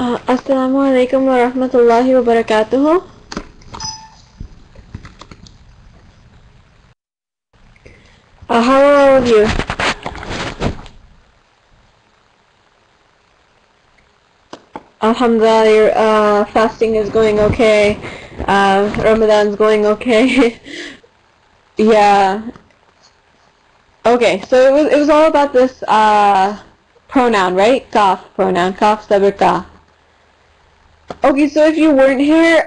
Assalamu alaikum wa rahmatullahi wa barakatuhu. How are all of you? Alhamdulillah, your fasting is going okay. Ramadan's going okay. Yeah. Okay, so it was all about this pronoun, right? Kaf pronoun. Kaf sabr ka. Okay, so if you weren't here,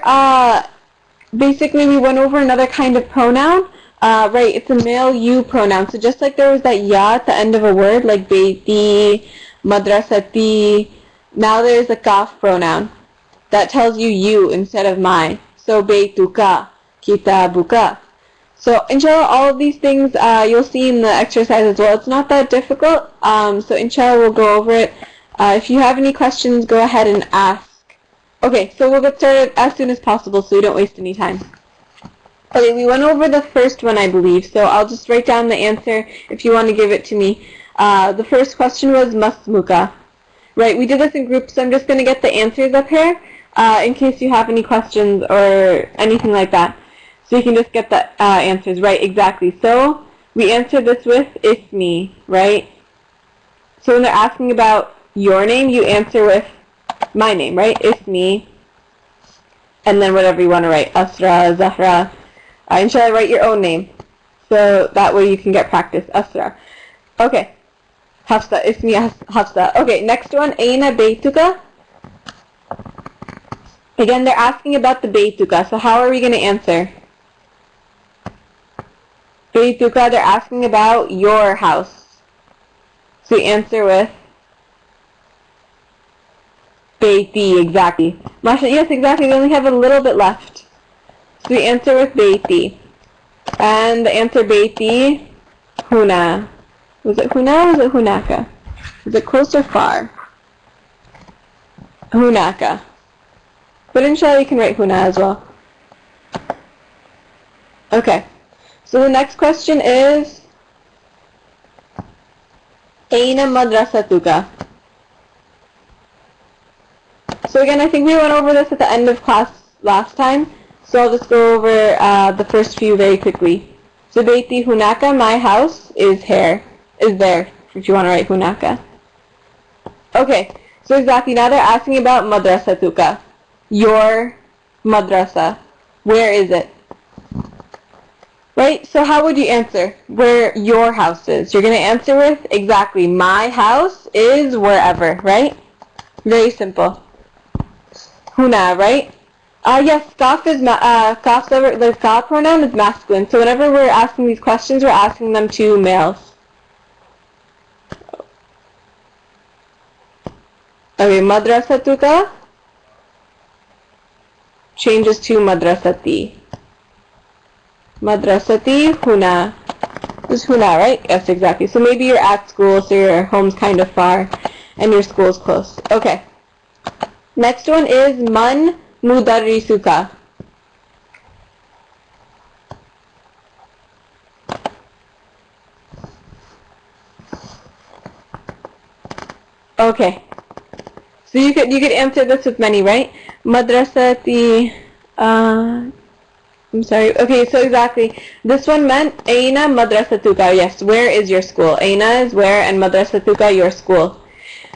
basically we went over another kind of pronoun. Right, it's a male you pronoun. So just like there was that ya at the end of a word, like beiti, madrasati, now there's a kaf pronoun that tells you instead of my. So beituka, kitabuka. So inshallah, all of these things you'll see in the exercise as well. It's not that difficult. So inshallah, we'll go over it. If you have any questions, go ahead and ask. Okay, so we'll get started as soon as possible so we don't waste any time. Okay, we went over the first one, I believe, so I'll just write down the answer if you want to give it to me. The first question was masmuka. Right, we did this in groups, so I'm just going to get the answers up here in case you have any questions or anything like that. So you can just get the answers. Right, exactly. So we answered this with ismi, right? So when they're asking about your name, you answer with my name, right? Ismi. And then whatever you want to write. Asra, Zahra. Inshallah, write your own name. So that way you can get practice. Asra. Okay. Hafsa. Ismi Hafsa. Okay, next one. Aina Beituka. Again, they're asking about the Beituka. So how are we going to answer? Beituka, they're asking about your house. So we answer with Beiti, exactly. Masha, yes, exactly. We only have a little bit left. So we answer with Beiti. And the answer Beiti, Huna. Was it Huna or was it Hunaka? Was it close or far? Hunaka. But inshallah you can write Huna as well. Okay. So the next question is Aina madrasatuka. So again, I think we went over this at the end of class last time, so I'll just go over the first few very quickly. So Beiti Hunaka, my house, is there, if you want to write Hunaka. Okay, so exactly, now they're asking about madrasatuka. Your madrasa. Where is it? Right, so how would you answer where your house is? You're going to answer with, exactly, my house is wherever, right? Very simple. Huna, right? Yes, kaf is the kaf pronoun is masculine. So whenever we're asking these questions, we're asking them to males. Okay, madrasatuka changes to madrasati. Madrasati huna. This is huna, right? Yes, exactly. So maybe you're at school, so your home's kind of far, and your school's close. Okay. Next one is man mudarrisuka. Okay. So you could answer this with many, right? Madrasati. I'm sorry. Okay, so exactly. This one meant Aina madrasatuka. Yes, where is your school? Aina is where, and madrasatuka, your school.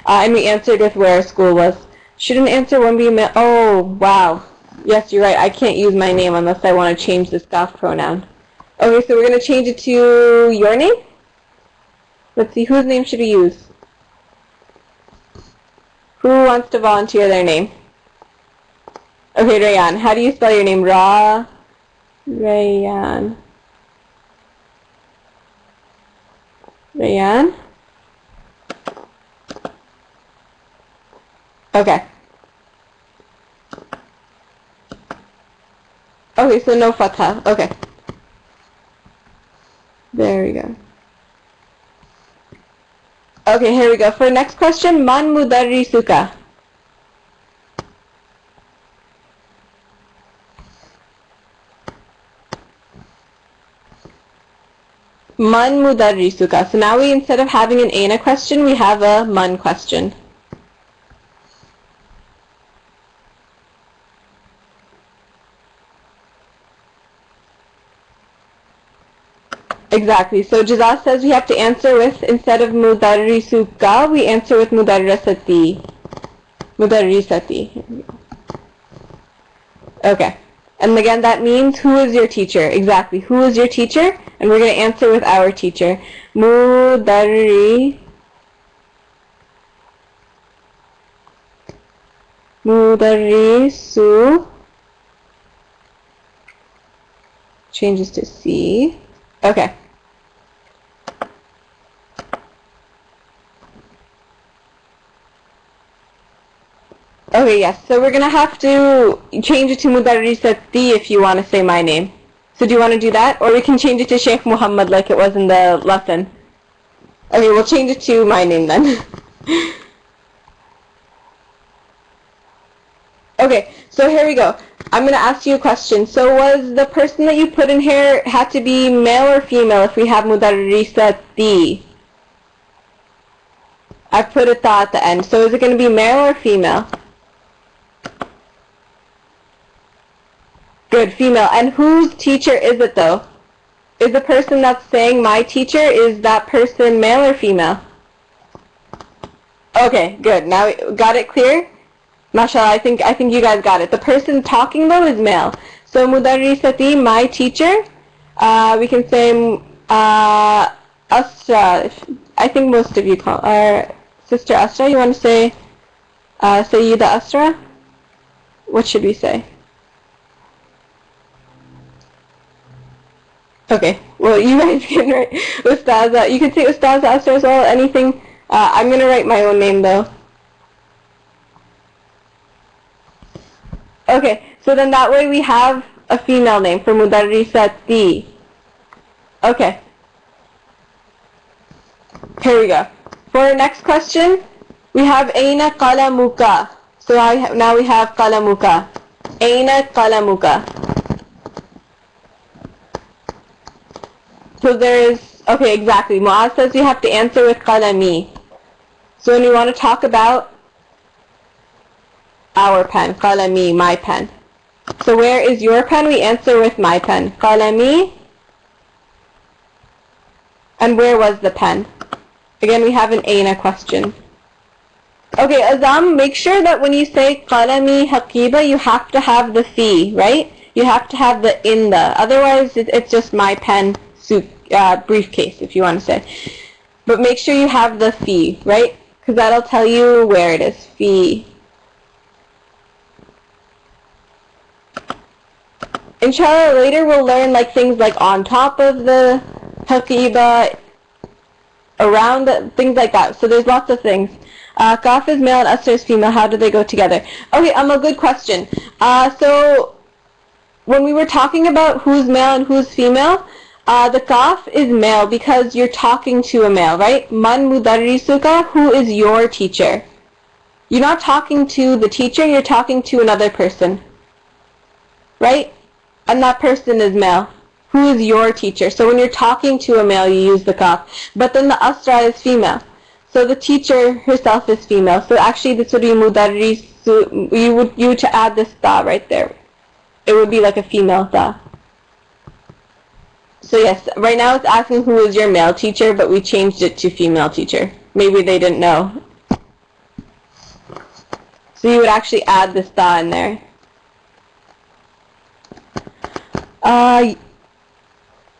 And we answered with where our school was. Shouldn't answer one be male. Oh, wow. Yes, you're right. I can't use my name unless I want to change this kaf pronoun. Okay, so we're going to change it to your name. Let's see, whose name should we use? Who wants to volunteer their name? Okay, Rayan. How do you spell your name? Rayan. Rayan? Okay. Okay, so no fatha. Okay. There we go. Okay, here we go. For next question, man mudarrisuka. Man mudarrisuka. So now we, instead of having an aina question, we have a man question. Exactly. So Jaza says we have to answer with, instead of mudarrisuka, we answer with mudarrisati. Mudarrisati. Okay. And again, that means who is your teacher? Exactly. Who is your teacher? And we're going to answer with our teacher. Mudarrisu. Changes to C. Okay. Okay, yes. So we're going to have to change it to mudarrisati if you want to say my name. So do you want to do that? Or we can change it to Sheikh Muhammad like it was in the lesson. Okay, we'll change it to my name then. Okay, so here we go. I'm going to ask you a question. So was the person that you put in here had to be male or female if we have mudarrisati? I put a ta at the end. So is it going to be male or female? Good, female. And whose teacher is it though? Is the person that's saying my teacher, is that person male or female? Okay, good. Now got it clear? MashaAllah, I think you guys got it. The person talking though is male. So mudarrisati, my teacher. We can say Asra. I think most of you call Sister Asra. You want to say Sayyida Asra? What should we say? Okay. Well, you guys can write Ustaza. You can say Ustaza Asra as well. Anything. I'm gonna write my own name though. Okay, so then that way we have a female name for mudarrisati. Okay. Here we go. For our next question, we have Aina qalamuka. So now we have qalamuka. Aina qalamuka. So there's, okay, exactly. Muaz says we have to answer with qalami. So when we want to talk about our pen, qalami, my pen. So where is your pen? We answer with my pen. Qalami. And where was the pen? Again, we have an Aina question. Okay, Azam, make sure that when you say qalami haqiba, you have to have the fi, right? You have to have the in the. Otherwise, it's just my pen briefcase, if you want to say. But make sure you have the fi, right? Because that'll tell you where it is. Fi. Inshallah, later we'll learn like things like on top of the haqiba, around the, things like that. So there's lots of things. Kaf is male and Asr is female. How do they go together? Okay, a good question. So when we were talking about who's male and who's female, the kaf is male because you're talking to a male, right? Man mudarrisuka, who is your teacher? You're not talking to the teacher, you're talking to another person, right? And that person is male. Who is your teacher? So when you're talking to a male, you use the kaf. But then the asra is female. So the teacher herself is female. So actually this would be mudarrisu. You would to add this ta right there. It would be like a female ta. So yes, right now it's asking who is your male teacher, but we changed it to female teacher. Maybe they didn't know. So you would actually add this ta in there.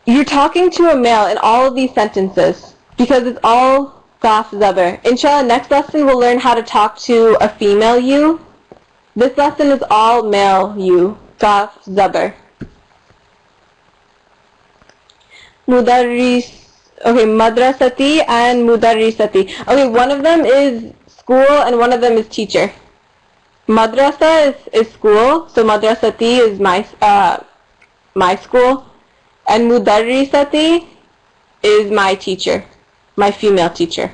You're talking to a male in all of these sentences because it's all kaf zabar. Inshallah, next lesson we'll learn how to talk to a female you. This lesson is all male you, kaf zabar. Mudarris, okay, madrasati and mudarrisati. Okay, one of them is school and one of them is teacher. Madrasa is school, so madrasati is my school, and mudarrisati is my teacher, my female teacher,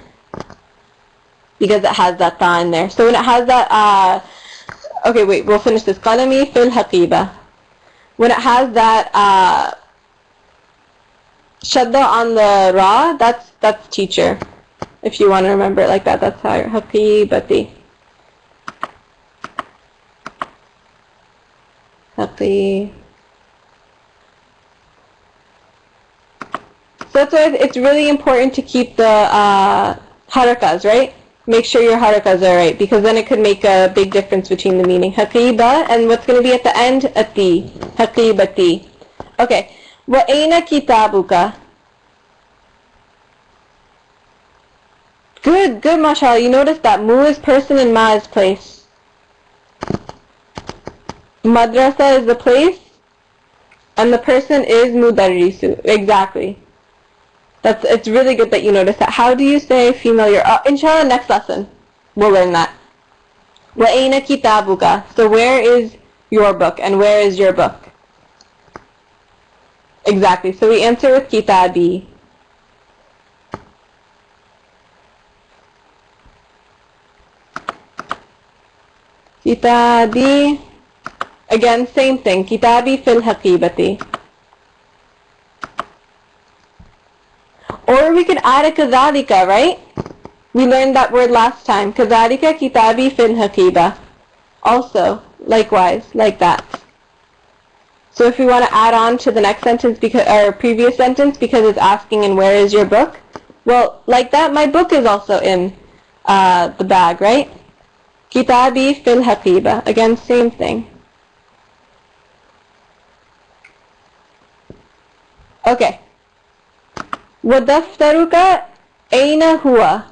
because it has that ta in there. So when it has that, okay, wait, we'll finish this. Qalami fil haqiba. When it has that shadda on the ra, that's teacher. If you want to remember it like that, that's how haqibati. that's why it's really important to keep the harakas, right? Make sure your harakas are right, because then it could make a big difference between the meaning. Haqiba, and what's going to be at the end? Ati. Haqibati. Okay. Wa aina kitabuka? Good, good, mashallah. You notice that mu is person and ma is place. Madrasa is the place, and the person is mudarrisu. Exactly. It's really good that you notice that. How do you say female? Inshallah, next lesson we'll learn that. Wa aina kitabuka? So where is your book, and where is your book? Exactly. So we answer with kitabi. Kitabi. Again, same thing. Kitabi fil haqibati. Or we could add a kadhalika, right? We learned that word last time. Kadhalika kitabi fil haqiba. Also, likewise, like that. So if we want to add on to the next sentence, or previous sentence, because it's asking, and where is your book? Well, like that, my book is also in the bag, right? Kitabi fil haqiba. Again, same thing. Okay. Wadaftaruka aina huwa?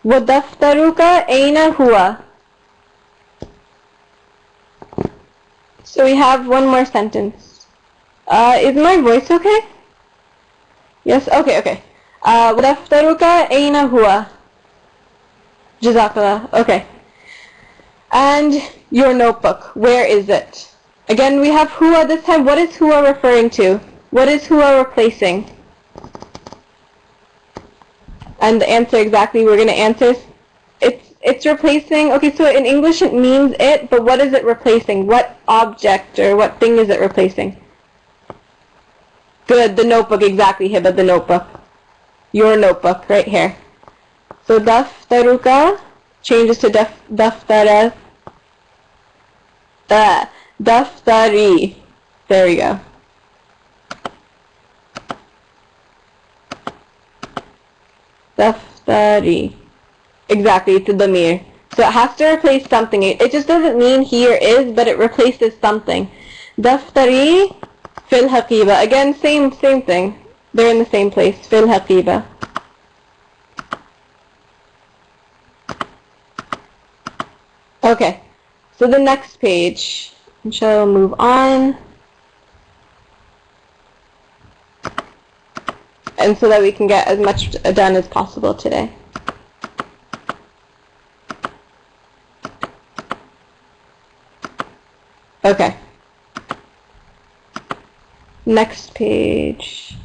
Wadaftaruka aina huwa? So we have one more sentence. Is my voice okay? Yes? Okay. Wadaftaruka aina huwa? Jazakallah. Okay. And your notebook, where is it? Again, we have huwa this time. What is huwa referring to? What is huwa replacing? And the answer exactly, we're going to answer, it's replacing, okay, so in English it means it, but what is it replacing? What object or what thing is it replacing? Good, the notebook, exactly, Hiba, the notebook. Your notebook, right here. So daftaruka changes to daftara. Daftari. There we go. Daftari. Exactly, it's a damir. So it has to replace something. It just doesn't mean he or is, but it replaces something. Daftari fil haqiba. Again, same thing. They're in the same place. Fil haqiba. Okay, so the next page. Inshallah, we'll move on. And so that we can get as much done as possible today. Okay. Next page.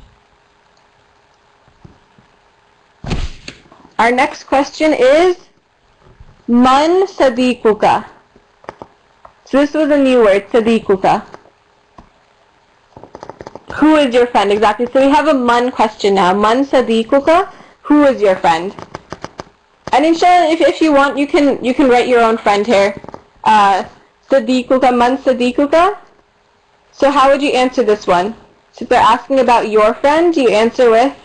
Our next question is Man sadiquka. So this was a new word, sadiquka. Who is your friend? Exactly. So we have a man question now. Man sadiquka. Who is your friend? And inshallah, if you want, you can write your own friend here. Sadiquka, man sadiquka. So how would you answer this one? So if they're asking about your friend, you answer with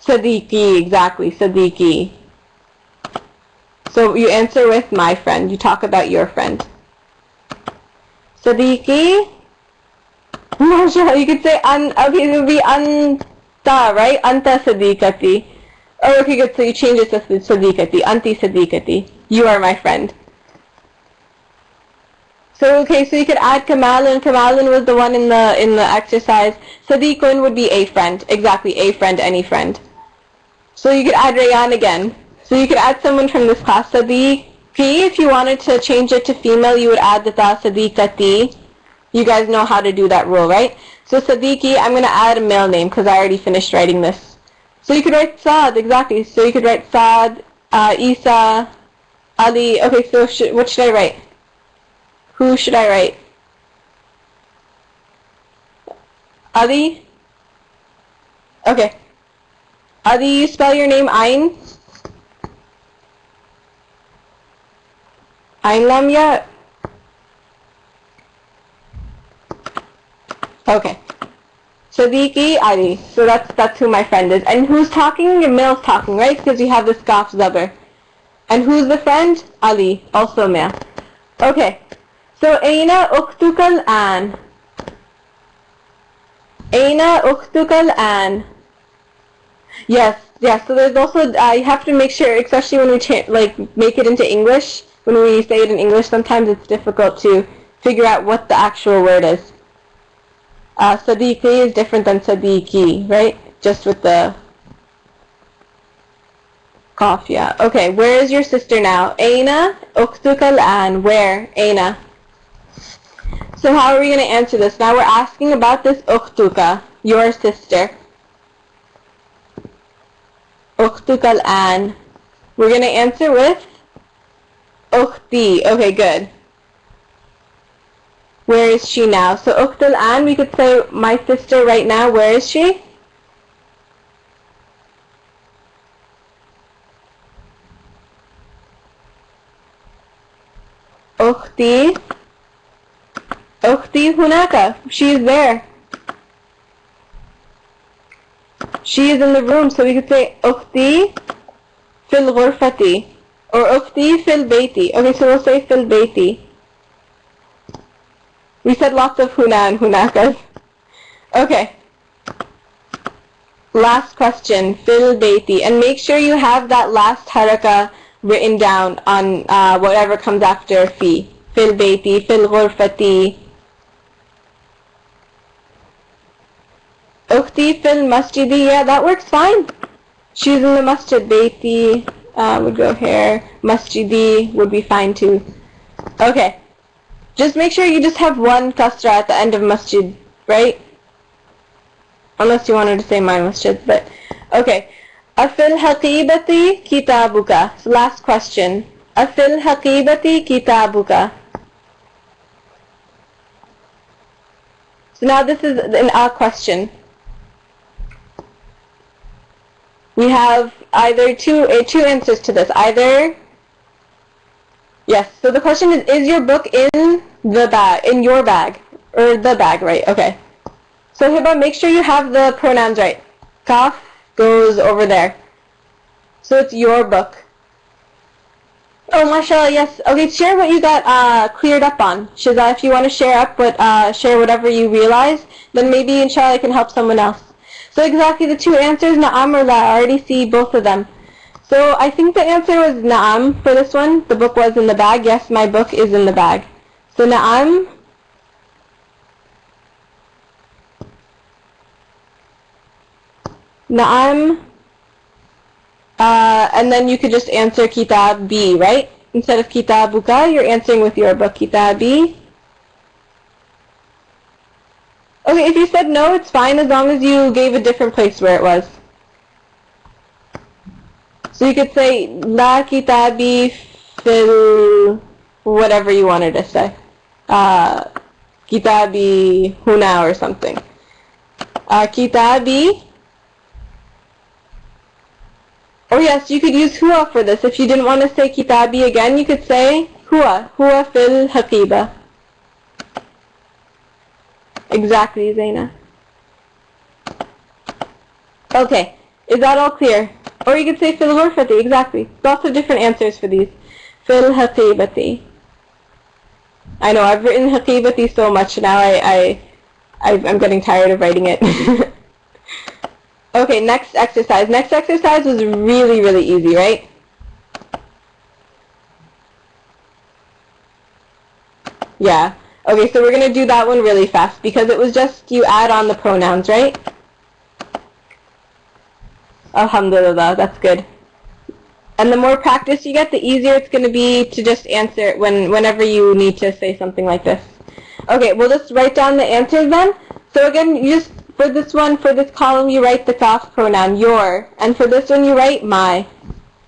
Sadiqi, exactly, Sadiqi. So you answer with my friend. You talk about your friend. Sadiqi. Mashallah, you could say okay, it would be anta, right? Anta sadiqati. Oh, okay, good. So you change it to sadiqati. Anti sadiqati. You are my friend. So okay, so you could add Kamalun. Kamalun was the one in the exercise. Sadiqun would be a friend. Exactly, a friend, any friend. So you could add Rayan again. So you could add someone from this class. Sadiqi, if you wanted to change it to female, you would add the ta Sadiqati. You guys know how to do that rule, right? So Sadiqi, I'm going to add a male name because I already finished writing this. So you could write Saad, exactly. So you could write Saad, Isa, Ali. Okay, so what should I write? Who should I write? Ali? Okay. Ali, you spell your name Ain? Ain lam ya? Okay. Sadiqi Ali. So that's who my friend is. And who's talking? Your male's talking, right? Because we have this qaf zabar. And who's the friend? Ali, also male. Okay. So Aina ukhtuka al-an. Aina ukhtuka al-an. Yes. So there's also you have to make sure, especially when we make it into English. When we say it in English, sometimes it's difficult to figure out what the actual word is. Sadiqi is different than Sadiqi, right? Just with the qaf, yeah. Okay, where is your sister now? Aina ukhtuka al-an. Where? Aina. So how are we going to answer this? Now we're asking about this ukhtuka, your sister. Ukhtuka al-an. We're going to answer with ukhti. Okay, good. Where is she now? So ukht al-an, we could say my sister right now. Where is she? Ukhti. Ukhti hunaka. She is there. She is in the room. So we could say ukhti fil ghurfati or ukhti fil bayti. Okay, so we'll say fil bayti. We said lots of huna and hunakas. Okay. Last question, fil bayti. And make sure you have that last haraka written down on whatever comes after fi. Fil bayti, fil ghurfati. Ukhti fil masjidi. Yeah, that works fine. She's in the masjid. Bayti would go here. Masjidi would be fine too. Okay. Just make sure you just have one kasra at the end of masjid, right? Unless you wanted to say my masjid, but okay. Afil haqibati kitabuka. So last question. Afil haqibati kitabuka. So now this is an question. We have either two answers to this. Either yes. So the question is your book in the bag, in your bag, or the bag, right? Okay. So Hiba, make sure you have the pronouns right. Kaf goes over there. So it's your book. Oh, mashallah, yes. Okay, share what you got cleared up on. Shiza, if you want to share whatever you realize, then maybe inshallah I can help someone else. So exactly the two answers, na'am or la. I already see both of them. So I think the answer was na'am for this one. The book was in the bag. Yes, my book is in the bag. So na'am. Na'am. And then you could just answer kitab B, right? Instead of kitabuka, you're answering with your book, kitabi. Okay, if you said no, it's fine as long as you gave a different place where it was. So you could say, la kitabi fil whatever you wanted to say. Kitabi huna or something. Kitabi. Oh yes, you could use huwa for this. If you didn't want to say kitabi again, you could say huwa fil haqiba. Exactly, Zaina. Okay, is that all clear? Or you could say fil ghurfati, exactly. Lots of different answers for these. Fil haqibati. I know, I've written haqibati so much now, I'm getting tired of writing it. Okay, next exercise. Next exercise was really, really easy, right? Yeah. Okay, so we're going to do that one really fast because it was just you add on the pronouns, right? Alhamdulillah, that's good. And the more practice you get, the easier it's going to be to just answer it whenever you need to say something like this. Okay, we'll just write down the answers then. So again, you just, for this one, for this column, you write the kaf pronoun, your. And for this one, you write my.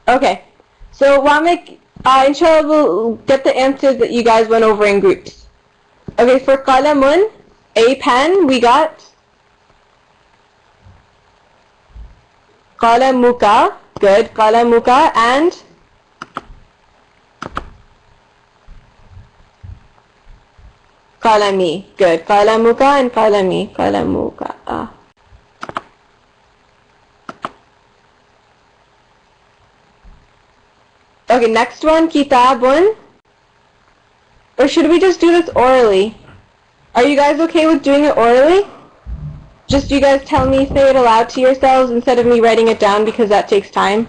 Okay, so Wamik, inshallah, we'll get the answers that you guys went over in groups. Okay, for qalamun, a pen, we got qalamuka, good, qalamuka, and Qalami. Good. Qalamuka and qalami. Qalamuka. Okay, next one, kitabun. Or should we just do this orally? Are you guys okay with doing it orally? Just you guys tell me, say it aloud to yourselves instead of me writing it down because that takes time.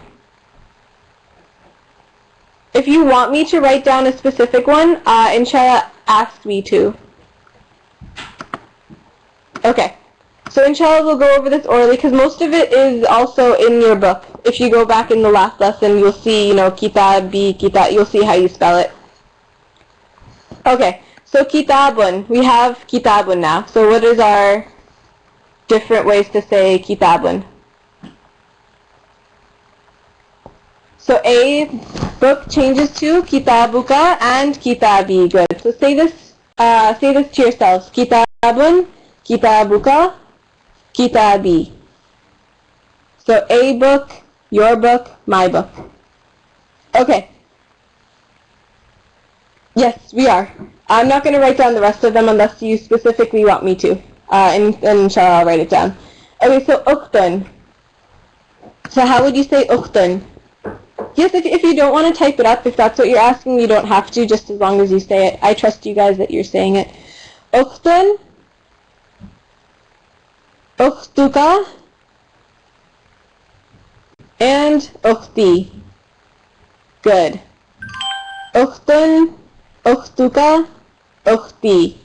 If you want me to write down a specific one, inshallah, ask me to. Okay. So inshallah we'll go over this orally because most of it is also in your book. If you go back in the last lesson, you'll see, kitab, you'll see how you spell it. Okay, so kitabun. We have kitabun now. So what is our different ways to say kitabun? So A, book changes to kitabuka and kitabi. Good. So say this to yourselves. Kitabun, kitabuka, kitabi. So a book, your book, my book. Okay. Yes, we are. I'm not going to write down the rest of them unless you specifically want me to. And inshallah I'll write it down. Okay, so uktun. So how would you say uktun? Yes, if you don't want to type it up, if that's what you're asking, you don't have to, just as long as you say it. I trust you guys that you're saying it. Uktun, uktuka, and ukti. Good. Uktun, uktuka, ukti.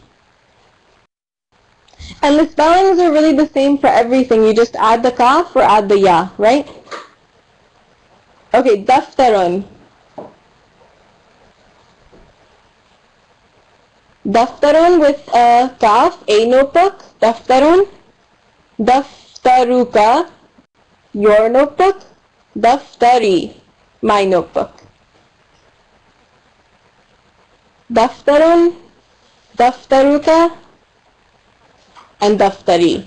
And the spellings are really the same for everything. You just add the kaf or add the ya, right? Okay, daftarun. Daftarun with a kaf, a notebook. Daftarun. Daftaruka, your notebook. Daftari, my notebook. Daftarun, daftaruka, and daftari.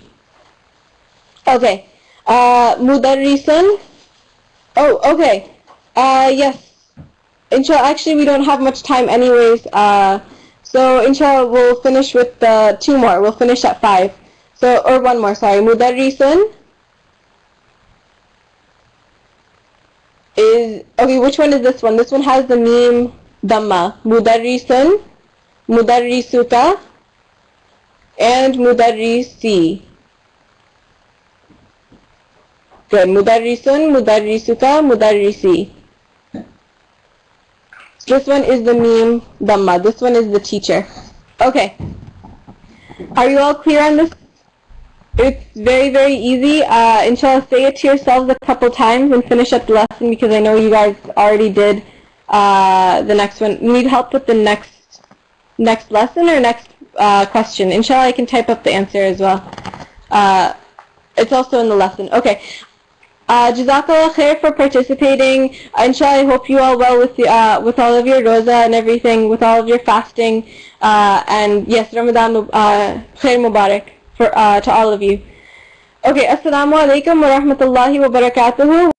Okay, mudarrisun. Oh, okay. Yes. Inshallah, actually we don't have much time anyways. So inshallah we'll finish with two more. We'll finish at 5. So, or one more, sorry. Mudarrisun is, okay, which one is this one? This one has the meme dhamma. Mudarrisun, mudarrisuka, and mudarrisi. Good. Mudarrisun, mudarrisuka, mudarrisi. This one is the meme dhamma. This one is the teacher. Okay. Are you all clear on this? It's very, very easy. Inshallah, say it to yourselves a couple times and finish up the lesson because I know you guys already did the next one. You need help with the next lesson or next question? Inshallah, I can type up the answer as well. It's also in the lesson. Okay. Jazakallah khair for participating. Inshallah, I hope you all well with all of your roza and everything, with all of your fasting. And yes, Ramadan khair mubarak for to all of you. Okay, assalamu alaikum wa rahmatullahi wa barakatuhu.